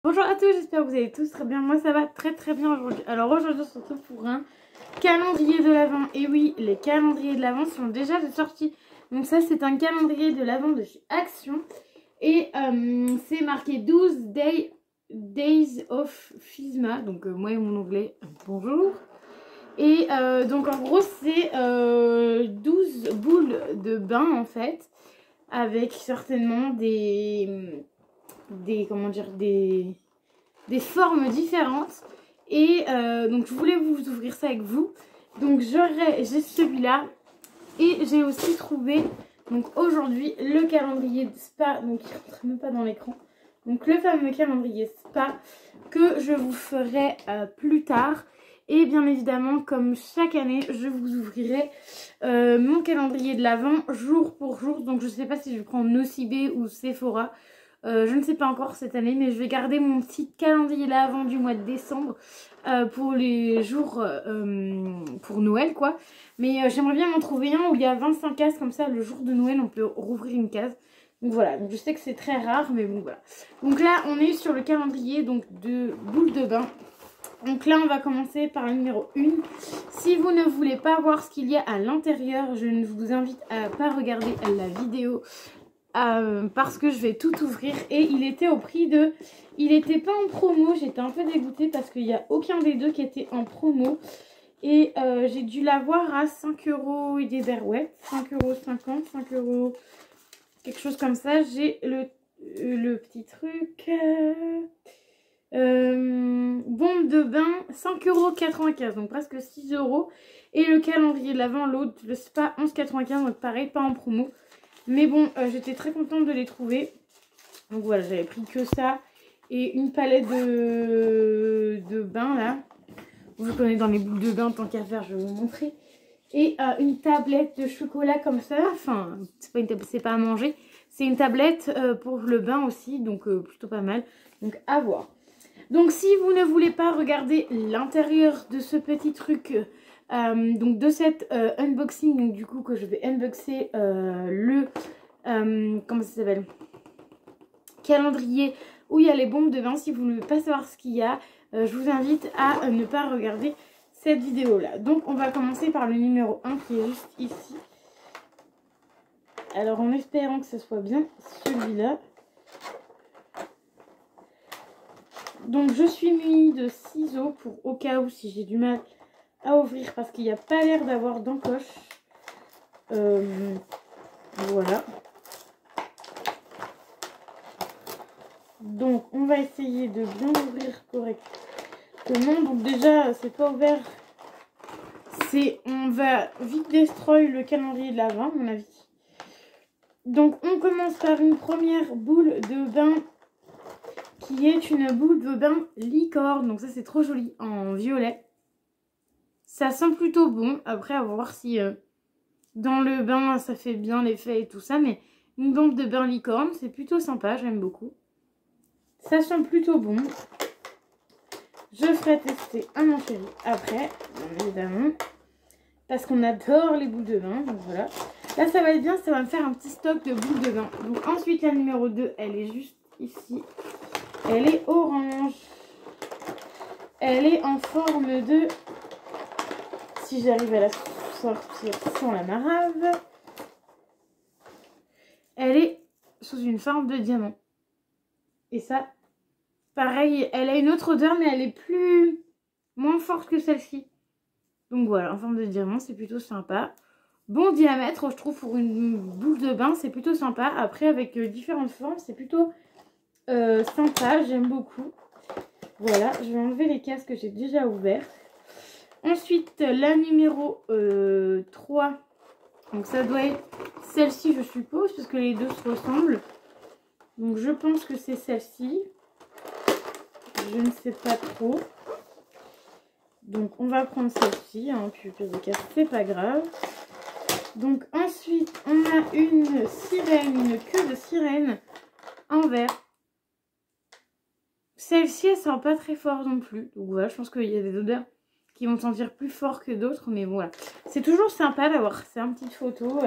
Bonjour à tous, j'espère que vous allez tous très bien. Moi ça va très bien aujourd'hui. Alors aujourd'hui on se retrouve pour un calendrier de l'Avent. Et oui, les calendriers de l'Avent sont déjà sortis. Donc ça c'est un calendrier de l'Avent de chez Action. Et c'est marqué 12 Days of Fisma. Donc moi et mon anglais, bonjour. Et donc en gros c'est 12 boules de bain en fait. Avec certainement des formes différentes. Et donc je voulais vous ouvrir ça avec vous. Donc j'ai celui-là. Et j'ai aussi trouvé donc aujourd'hui le calendrier de Spa. Donc il ne rentre même pas dans l'écran. Donc le fameux calendrier Spa que je vous ferai plus tard. Et bien évidemment, comme chaque année, je vous ouvrirai mon calendrier de l'Avent jour pour jour. Donc je ne sais pas si je prends Nocibé ou Sephora. Je ne sais pas encore cette année, mais je vais garder mon petit calendrier de l'Avent du mois de décembre pour les jours pour Noël quoi. Mais j'aimerais bien m'en trouver un où il y a 25 cases, comme ça le jour de Noël on peut rouvrir une case. Donc voilà, donc je sais que c'est très rare, mais bon voilà. Donc là on est sur le calendrier donc de boules de bain. Donc là on va commencer par le numéro 1. Si vous ne voulez pas voir ce qu'il y a à l'intérieur, je ne vous invite à pas regarder la vidéo. Parce que je vais tout ouvrir. Et il était au prix de... Il n'était pas en promo, j'étais un peu dégoûtée parce qu'il n'y a aucun des deux qui était en promo. Et j'ai dû l'avoir à 5 € et des berouettes. 5,50 €, 5 €, quelque chose comme ça. J'ai le petit truc... bombe de bain, 5,95 €, donc presque 6 €. Et le calendrier de l'Avent, l'autre, le Spa, 11,95 €, donc pareil, pas en promo. Mais bon, j'étais très contente de les trouver. Donc voilà, j'avais pris que ça. Et une palette de bain là. Vous connaissez dans les boules de bain, tant qu'à faire, je vais vous montrer. Et une tablette de chocolat comme ça. Enfin, c'est pas à manger. C'est une tablette pour le bain aussi. Donc plutôt pas mal. Donc à voir. Donc si vous ne voulez pas regarder l'intérieur de ce petit truc... donc de cette unboxing, donc du coup que je vais unboxer comment ça s'appelle, calendrier où il y a les bombes de bain. Si vous ne voulez pas savoir ce qu'il y a, je vous invite à ne pas regarder cette vidéo là. Donc on va commencer par le numéro 1 qui est juste ici. Alors en espérant que ce soit bien celui-là. Donc je suis munie de ciseaux pour au cas où si j'ai du mal à ouvrir parce qu'il n'y a pas l'air d'avoir d'encoche. Voilà. Donc on va essayer de bien ouvrir correctement. Donc déjà c'est pas ouvert. On va vite destroy le calendrier de l'Avent à mon avis. Donc on commence par une première boule de bain qui est une boule de bain licorne. Donc ça c'est trop joli en violet. Ça sent plutôt bon. Après, à voir si dans le bain, ça fait bien l'effet et tout ça. Mais une bombe de bain licorne, c'est plutôt sympa. J'aime beaucoup. Ça sent plutôt bon. Je ferai tester à mon chéri après, bien évidemment. Parce qu'on adore les boules de bain. Donc voilà. Là, ça va être bien. Ça va me faire un petit stock de boules de bain. Donc ensuite, la numéro 2, elle est juste ici. Elle est orange. Elle est en forme de... Si j'arrive à la sortir sans la marave, elle est sous une forme de diamant. Et ça, pareil, elle a une autre odeur, mais elle est moins forte que celle-ci. Donc voilà, en forme de diamant, c'est plutôt sympa. Bon diamètre, je trouve, pour une boule de bain, c'est plutôt sympa. Après, avec différentes formes, c'est plutôt sympa, j'aime beaucoup. Voilà, je vais enlever les cases que j'ai déjà ouvertes. Ensuite, la numéro 3. Donc ça doit être celle-ci, je suppose, parce que les deux se ressemblent. Donc je pense que c'est celle-ci. Je ne sais pas trop. Donc on va prendre celle-ci. Hein, puis les cas, c'est pas grave. Donc ensuite, on a une sirène, une queue de sirène en verre. Celle-ci, elle sent pas très fort non plus. Donc voilà, je pense qu'il y a des odeurs qui vont sentir plus fort que d'autres, mais voilà. C'est toujours sympa d'avoir ces petites photos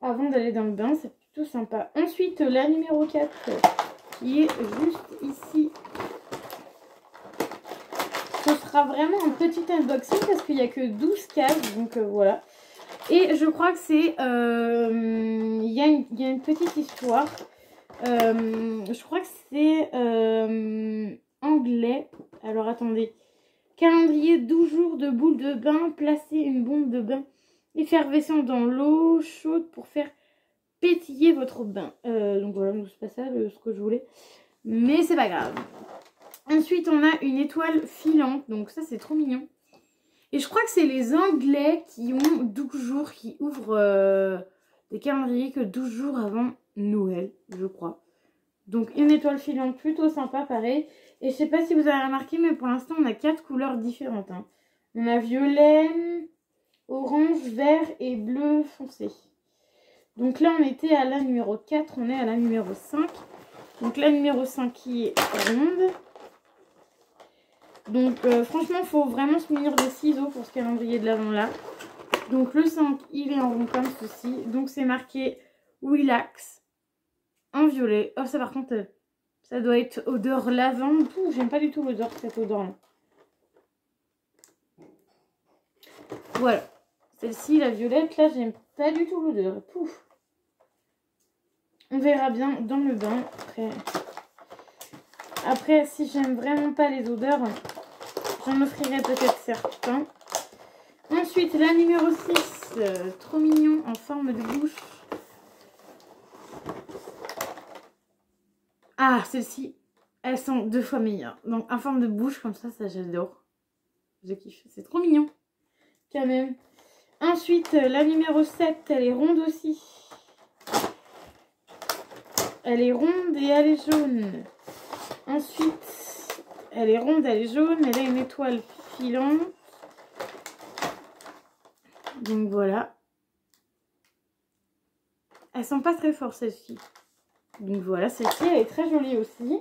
avant d'aller dans le bain, c'est plutôt sympa. Ensuite, la numéro 4, qui est juste ici, fera vraiment un petit unboxing parce qu'il n'y a que 12 cases. Donc voilà. Et je crois que c'est... Il y a une petite histoire. Je crois que c'est anglais. Alors attendez. Calendrier 12 jours de boules de bain. Placer une bombe de bain effervescente dans l'eau chaude pour faire pétiller votre bain. Donc voilà, c'est pas ça ce que je voulais. Mais c'est pas grave. Ensuite, on a une étoile filante. Donc ça, c'est trop mignon. Et je crois que c'est les Anglais qui ont 12 jours, qui ouvrent des calendriers que 12 jours avant Noël, je crois. Donc une étoile filante plutôt sympa, pareil. Et je sais pas si vous avez remarqué, mais pour l'instant, on a 4 couleurs différentes. Hein. On a violet, orange, vert et bleu foncé. Donc là, on était à la numéro 4, on est à la numéro 5. Donc la numéro 5 qui est ronde. Donc franchement, il faut vraiment se munir de ciseaux pour ce calendrier de l'avant là. Donc le 5, il est en rond comme ceci. Donc c'est marqué Relax en violet. Oh ça par contre, ça doit être odeur lavande. J'aime pas du tout l'odeur de cette odeur là. Voilà. Celle-ci, la violette, là, j'aime pas du tout l'odeur. Pouf. On verra bien dans le bain. Après, si j'aime vraiment pas les odeurs, j'en offrirai peut-être certains. Ensuite, la numéro 6, trop mignon, en forme de bouche. Ah, celles-ci, elles sont 2 fois meilleures. Donc, en forme de bouche, comme ça j'adore. Je kiffe. C'est trop mignon, quand même. Ensuite, la numéro 7, elle est ronde aussi. Elle est ronde et elle est jaune. Ensuite, elle est ronde, elle est jaune. Elle a une étoile filante. Donc voilà. Elles sont pas très fortes celles-ci. Donc voilà, celle-ci, elle est très jolie aussi.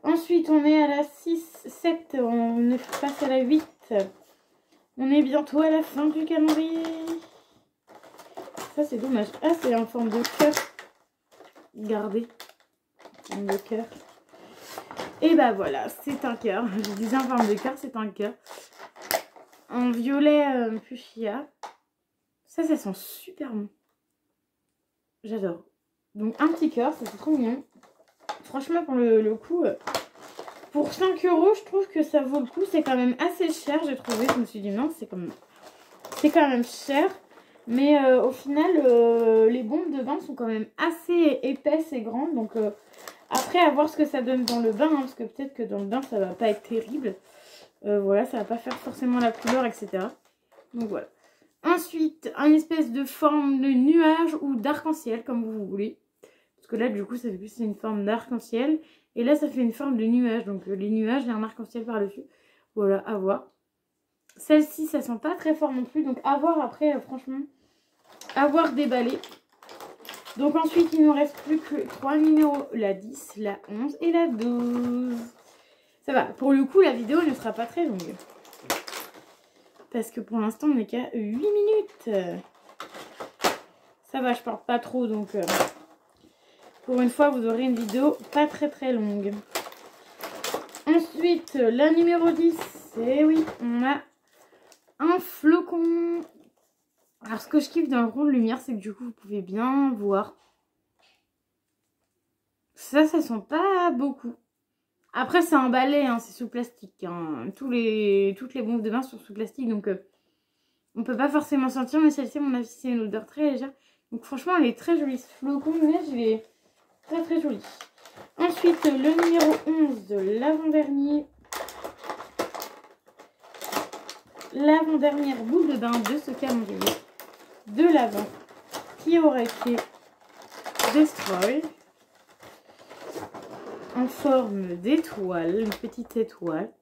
Ensuite, on est à la 6, 7. On est face à la 8. On est bientôt à la fin du calendrier. Ça, c'est dommage. Ah, c'est en forme de cœur. Regardez. En forme de cœur. Et bah voilà, c'est un cœur. Je disais en forme de cœur, c'est un cœur. En violet fuchsia. Ça sent super bon. J'adore. Donc un petit cœur, c'est trop mignon. Franchement, pour le coup, pour 5 €, je trouve que ça vaut le coup. C'est quand même assez cher, j'ai trouvé. Je me suis dit non, c'est quand même cher. Mais au final, les bombes de bain sont quand même assez épaisses et grandes. Donc après, à voir ce que ça donne dans le bain. Hein, parce que peut-être que dans le bain, ça va pas être terrible. Voilà, ça va pas faire forcément la couleur, etc. Donc voilà. Ensuite, une espèce de forme de nuage ou d'arc-en-ciel, comme vous voulez. Parce que là, du coup, ça fait plus une forme d'arc-en-ciel. Et là, ça fait une forme de nuage. Donc les nuages, il y a un arc-en-ciel par-dessus. Voilà, à voir. Celle-ci, ça sent pas très fort non plus. Donc à voir après, franchement, à voir déballer. Donc ensuite, il nous reste plus que 3 numéros. La 10, la 11 et la 12. Ça va. Pour le coup, la vidéo ne sera pas très longue. Parce que pour l'instant, on n'est qu'à 8 minutes. Ça va, je parle pas trop. Donc pour une fois, vous aurez une vidéo pas très longue. Ensuite, la numéro 10. Et oui, on a un flocon. Alors, ce que je kiffe dans le rond de lumière, c'est que du coup, vous pouvez bien voir. Ça sent pas beaucoup. Après, c'est emballé, hein, c'est sous plastique. Hein. Toutes les bombes de bain sont sous plastique, donc on peut pas forcément sentir. Mais celle-ci, à mon avis, c'est une odeur très légère. Donc franchement, elle est très jolie. Ce flocon de neige, il est très joli. Ensuite, le numéro 11, l'avant-dernier. L'avant-dernière boule de bain de ce calendrier de l'avant qui aurait été Destroy. En forme d'étoile, une petite étoile.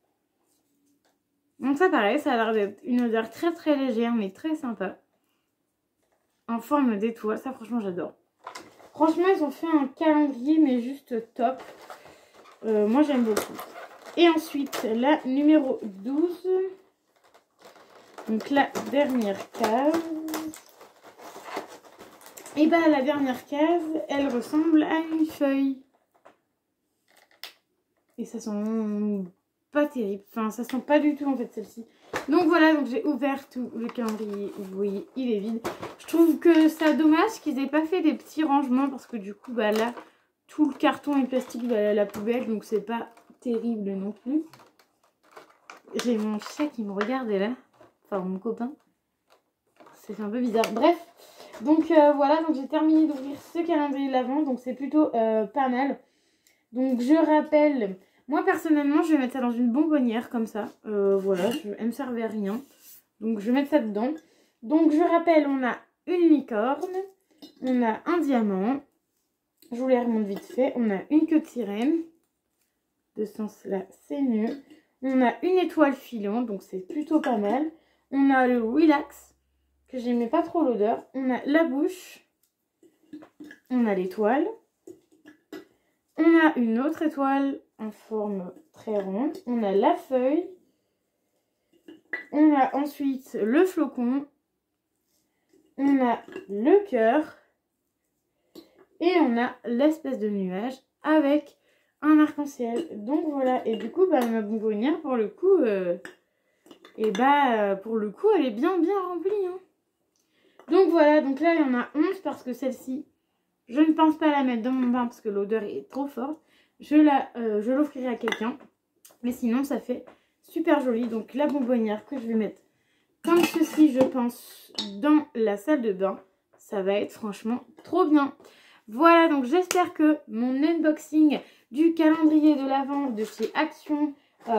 Donc ça pareil, ça a l'air d'être une odeur très légère mais très sympa. En forme d'étoile, ça franchement j'adore. Franchement ils ont fait un calendrier mais juste top. Moi j'aime beaucoup. Et ensuite la numéro 12. Donc la dernière case. Et bah la dernière case, elle ressemble à une feuille. Et ça sent pas terrible. Enfin, ça sent pas du tout en fait celle-ci. Donc voilà, donc j'ai ouvert tout le calendrier. Vous voyez, il est vide. Je trouve que c'est dommage qu'ils aient pas fait des petits rangements parce que du coup, bah là, tout le carton et plastique va à la poubelle. Donc c'est pas terrible non plus. J'ai mon chat qui me regardait là. Enfin, mon copain. C'est un peu bizarre. Bref. Donc voilà, donc j'ai terminé d'ouvrir ce calendrier de l'Avent. Donc c'est plutôt pas mal. Donc je rappelle, moi personnellement je vais mettre ça dans une bonbonnière comme ça. Voilà, elle me servait à rien. Donc je vais mettre ça dedans. Donc je rappelle, on a une licorne, on a un diamant. Je vous les remonte vite fait. On a une queue de sirène. De ce sens-là, c'est mieux. On a une étoile filante, donc c'est plutôt pas mal. On a le relax, que j'aimais pas trop l'odeur. On a la bouche. On a l'étoile. On a une autre étoile en forme très ronde. On a la feuille. On a ensuite le flocon. On a le cœur. Et on a l'espèce de nuage avec un arc-en-ciel. Donc voilà. Et du coup, bah, ma bonbonnière, pour le coup, elle est bien remplie. Hein. Donc voilà. Donc là, il y en a 11 parce que celle-ci, je ne pense pas la mettre dans mon bain parce que l'odeur est trop forte. Je l'offrirai à quelqu'un. Mais sinon, ça fait super joli. Donc la bonbonnière que je vais mettre comme ceci, je pense, dans la salle de bain. Ça va être franchement trop bien. Voilà, donc j'espère que mon unboxing du calendrier de l'Avent de chez Action, des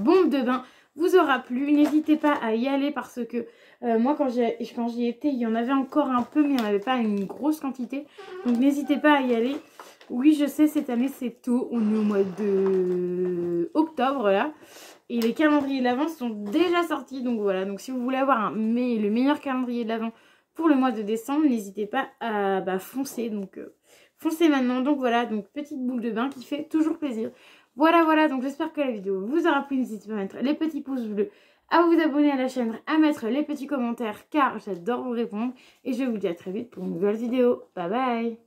bombes de bain, vous aura plu. N'hésitez pas à y aller parce que moi quand j'y étais, il y en avait encore un peu, mais il n'y en avait pas une grosse quantité. Donc n'hésitez pas à y aller. Oui, je sais, cette année c'est tôt, on est au mois de octobre là. Et les calendriers de l'Avent sont déjà sortis. Donc voilà, donc si vous voulez avoir le meilleur calendrier de l'Avent pour le mois de décembre, n'hésitez pas à foncer. Donc foncez maintenant. Donc voilà, donc petite boule de bain qui fait toujours plaisir. Voilà, donc j'espère que la vidéo vous aura plu. N'hésitez pas à mettre les petits pouces bleus, à vous abonner à la chaîne, à mettre les petits commentaires car j'adore vous répondre. Et je vous dis à très vite pour une nouvelle vidéo. Bye bye.